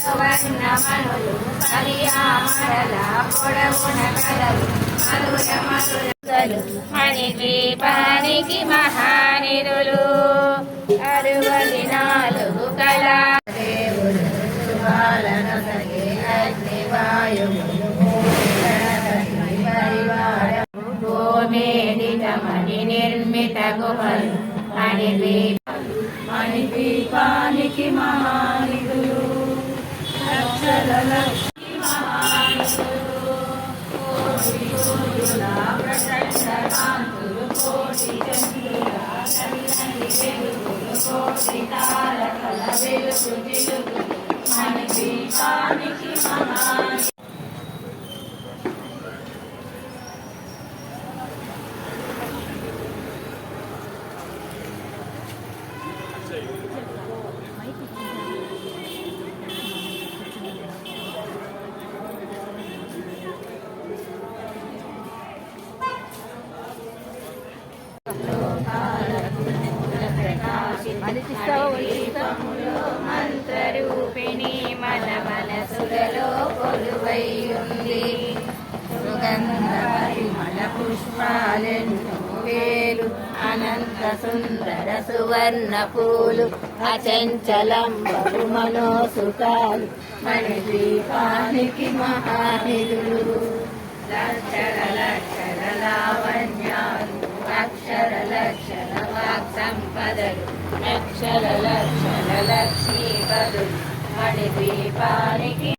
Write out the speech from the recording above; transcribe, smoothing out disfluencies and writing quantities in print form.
సువర్ణమనులు కలియామరల పొడవున కలలు మధుర మధురలు మణిద్వీపానికి మహానిరులు 64 కళా దేవులు శుభాలను సగే అగ్నివాయువులు గోమేదితమణి నిర్మిత గుహలు మణిద్వీపానికి మహానిధులు లక్షల లక్ష్మి మహానిధులు ప్రచండ కాంతులు కోటి చంద్రుల చల్లని వెలుగులు కోటి తారకల వెలుగు జిలుగులు మణిద్వీపానికి మహానిధులు మంత్రరూపిణి మన మనసులలో కొలువై ఉంది సుగంధ పరిమళ పుష్పాలెన్నో వేలు అనంత సుందర సువర్ణ పూలు అచంచలం బహు మనోసుకాలు మణిద్వీపానికి మహానిధులు లక్షల లక్షల లావణ్యాలు అక్షర లక్షల వాక్ సంపదలు లక్షల లక్షల లక్ష్మీపదులు మణిద్వీపానికి